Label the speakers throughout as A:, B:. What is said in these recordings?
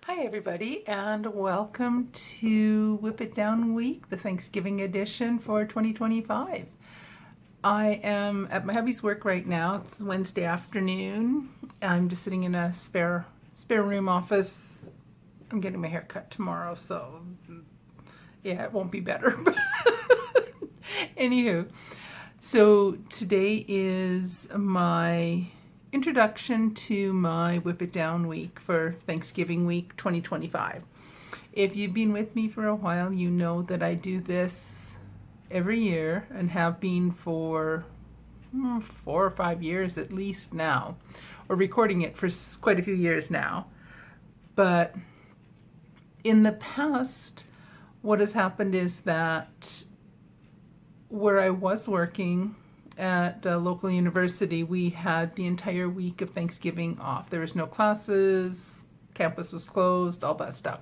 A: Hi everybody, and welcome to Whip It Down Week, the Thanksgiving edition for 2025. I am at my hubby's work right now. It's Wednesday afternoon. I'm just sitting in a spare room office. I'm getting my hair cut tomorrow, so yeah, it won't be better. Anywho, so today is my introduction to my Whip It Down week for Thanksgiving week 2025. If you've been with me for a while, you know that I do this every year and have been for 4 or 5 years at least now, or recording it for quite a few years now. But in the past, what has happened is that where I was working at a local university, we had the entire week of Thanksgiving off. There was no classes, campus was closed, all that stuff.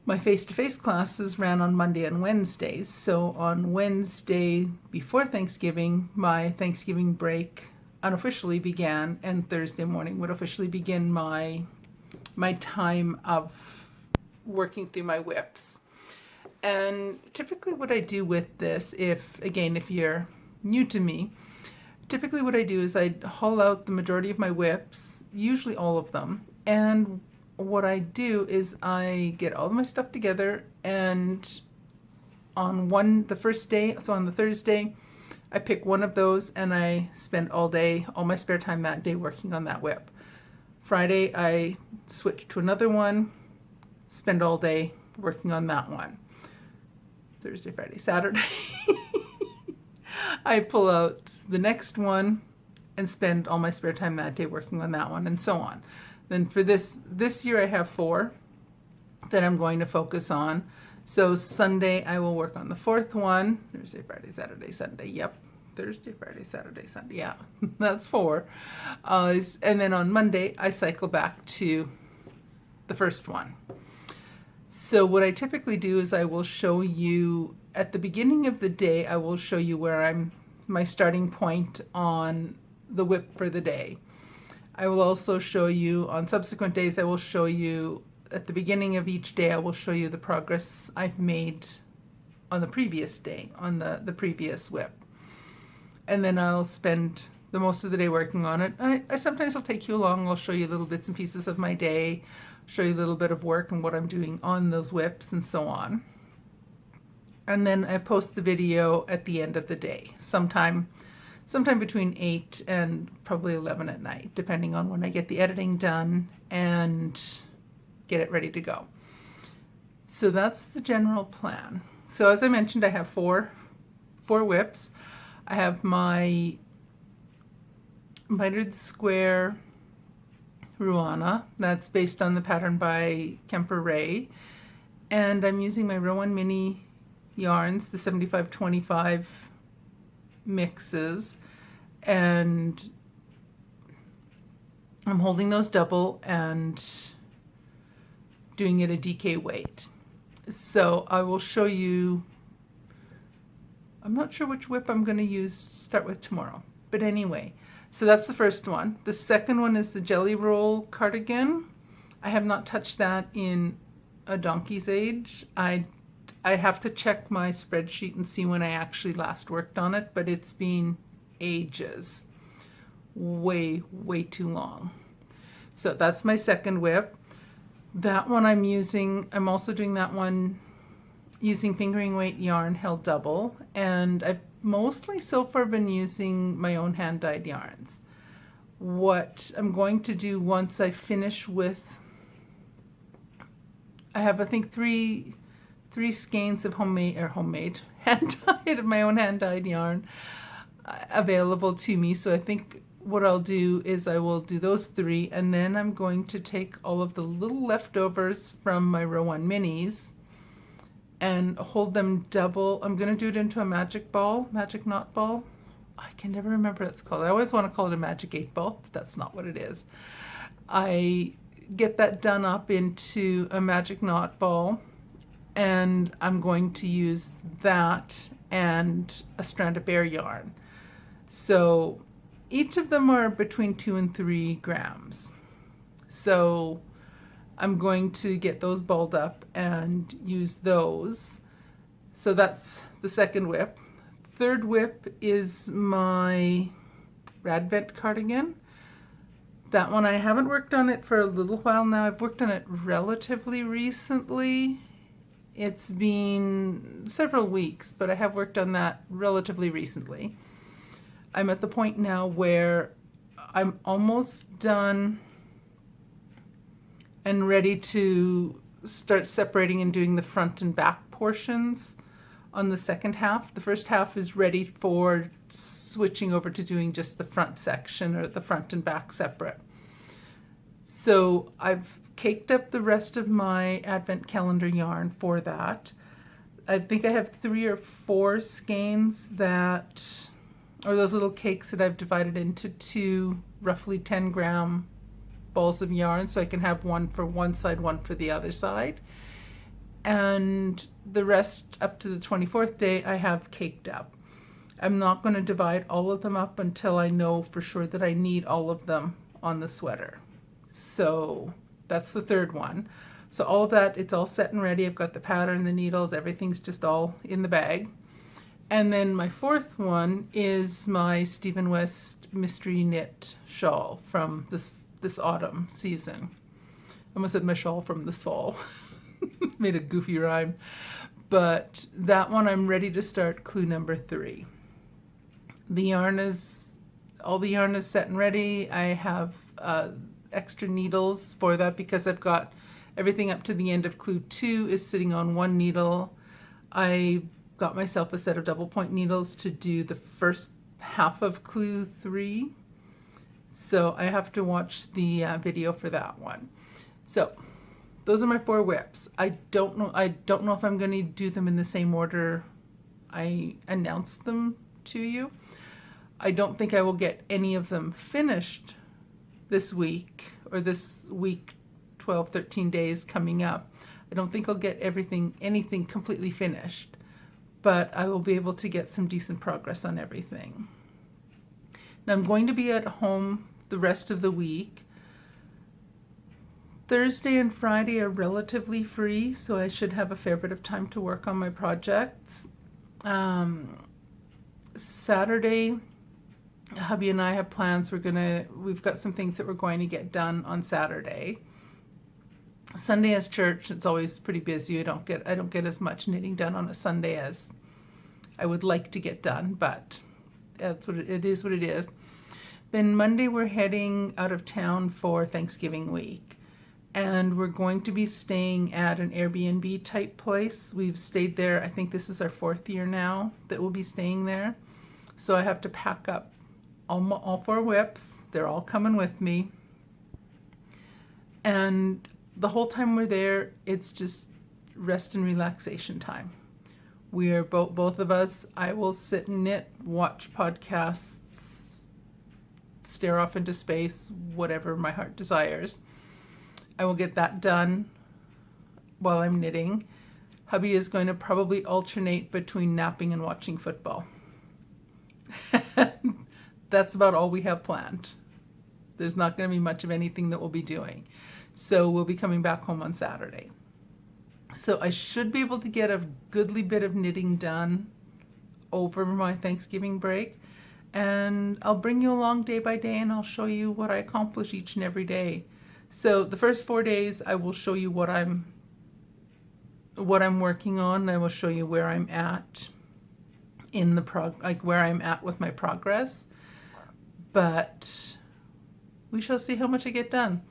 A: My face-to-face classes ran on Monday and Wednesdays. So on Wednesday before Thanksgiving, my Thanksgiving break unofficially began, and Thursday morning would officially begin my time of working through my WIPs. And typically what I do with this, if you're new to me, typically what I do is I haul out the majority of my WIPs, usually all of them, and what I do is I get all of my stuff together, and on the first day, so on the Thursday, I pick one of those and I spend all my spare time that day working on that WIP. Friday I switch to another one, spend all day working on that one. Thursday, Friday, Saturday I pull out the next one and spend all my spare time that day working on that one, and so on. Then for this year I have 4 that I'm going to focus on. So Sunday I will work on the 4th one. Thursday, Friday, Saturday, Sunday. Yep. Thursday, Friday, Saturday, Sunday. Yeah, that's 4. And then on Monday I cycle back to the first one. So what I typically do is I will show you at the beginning of the day, I will show you where my starting point on the WIP for the day. I will also show you on subsequent days, I will show you at the beginning of each day, I will show you the progress I've made on the previous day, on the previous WIP. And then I'll spend the most of the day working on it. I sometimes will take you along, I'll show you little bits and pieces of my day, show you a little bit of work and what I'm doing on those WIPs and so on. And then I post the video at the end of the day, sometime between 8 and probably 11 at night, depending on when I get the editing done and get it ready to go. So that's the general plan. So as I mentioned, I have four WIPs. I have my mitered square Ruana, that's based on the pattern by Kemper Ray, and I'm using my Rowan Mini yarns, the 75-25 mixes, and I'm holding those double and doing it a DK weight. So I will show you, I'm not sure which WIP I'm going to start with tomorrow, but anyway. So that's the first one. The second one is the Jelly Roll cardigan. I have not touched that in a donkey's age. I have to check my spreadsheet and see when I actually last worked on it, but it's been ages. Way too long. So that's my second WIP. That one I'm also doing that one using fingering weight yarn held double, and I've mostly so far been using my own hand-dyed yarns. What I'm going to do once I finish with, I have I think three skeins of homemade hand-dyed of my own hand-dyed yarn available to me. So I think what I'll do is I will do those 3, and then I'm going to take all of the little leftovers from my Rowan Minis and hold them double. I'm going to do it into a magic knot ball. I can never remember what it's called. I always want to call it a magic 8 ball, but that's not what it is. I get that done up into a magic knot ball, and I'm going to use that and a strand of bare yarn. So each of them are between 2 and 3 grams. So I'm going to get those balled up and use those. So that's the second WIP. Third WIP is my Radvent cardigan. That one, I haven't worked on it for a little while now. I've worked on it relatively recently. It's been several weeks, but I have worked on that relatively recently. I'm at the point now where I'm almost done and ready to start separating and doing the front and back portions on the second half. The first half is ready for switching over to doing just the front section, or the front and back separate. So I've caked up the rest of my Advent calendar yarn for that. I think I have 3 or 4 skeins that, or those little cakes that I've divided into 2 roughly 10-gram balls of yarn, so I can have one for one side, one for the other side. And the rest up to the 24th day I have caked up. I'm not going to divide all of them up until I know for sure that I need all of them on the sweater. So that's the third one. So all of that, it's all set and ready. I've got the pattern, the needles, everything's just all in the bag. And then my fourth one is my Stephen West mystery knit shawl from this autumn season. I almost said my shawl from this fall. Made a goofy rhyme. But that one I'm ready to start clue number 3. All the yarn is set and ready. I have extra needles for that because I've got everything up to the end of clue 2 is sitting on one needle. I got myself a set of double point needles to do the first half of clue 3. So I have to watch the video for that one. So those are my 4 WIPs. I don't know if I'm going to do them in the same order I announced them to you. I don't think I will get any of them finished this week, or this week, 12, 13 days coming up. I don't think I'll get anything completely finished, but I will be able to get some decent progress on everything. Now I'm going to be at home the rest of the week. Thursday and Friday are relatively free, so I should have a fair bit of time to work on my projects. Saturday, hubby and I have plans. We've got some things that we're going to get done on Saturday. Sunday is church. It's always pretty busy. I don't get as much knitting done on a Sunday as I would like to get done, but that's what it is. What it is. Then Monday we're heading out of town for Thanksgiving week, and we're going to be staying at an Airbnb type place. We've stayed there. I think this is our 4th year now that we'll be staying there. So I have to pack up all 4 WIPs. They're all coming with me. And the whole time we're there, it's just rest and relaxation time. We are both of us. I will sit and knit, watch podcasts, stare off into space, whatever my heart desires. I will get that done while I'm knitting. Hubby is going to probably alternate between napping and watching football. That's about all we have planned. There's not going to be much of anything that we'll be doing. So we'll be coming back home on Saturday. So I should be able to get a goodly bit of knitting done over my Thanksgiving break. And I'll bring you along day by day, and I'll show you what I accomplish each and every day. So the first 4 days, I will show you what I'm working on. I will show you where I'm at in where I'm at with my progress. But we shall see how much I get done.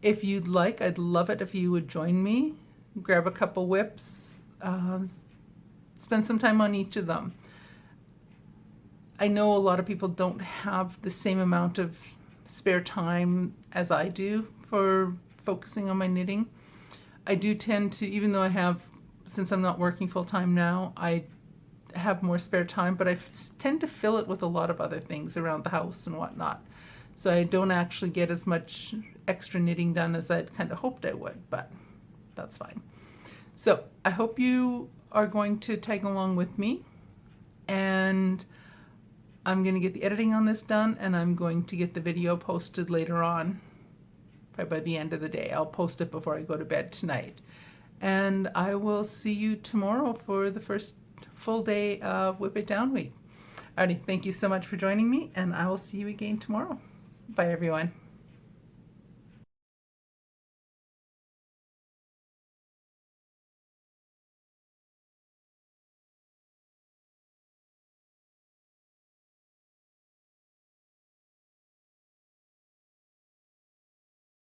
A: If you'd like, I'd love it if you would join me. Grab a couple WIPs, spend some time on each of them. I know a lot of people don't have the same amount of spare time as I do for focusing on my knitting. I do tend to, even though since I'm not working full time now, I have more spare time, but I tend to fill it with a lot of other things around the house and whatnot. So I don't actually get as much extra knitting done as I'd kind of hoped I would, but that's fine. So I hope you are going to tag along with me, and I'm going to get the editing on this done, and I'm going to get the video posted later on probably by the end of the day. I'll post it before I go to bed tonight. And I will see you tomorrow for the first full day of Whip It Down Week. Alrighty, thank you so much for joining me, and I will see you again tomorrow. Bye, everyone.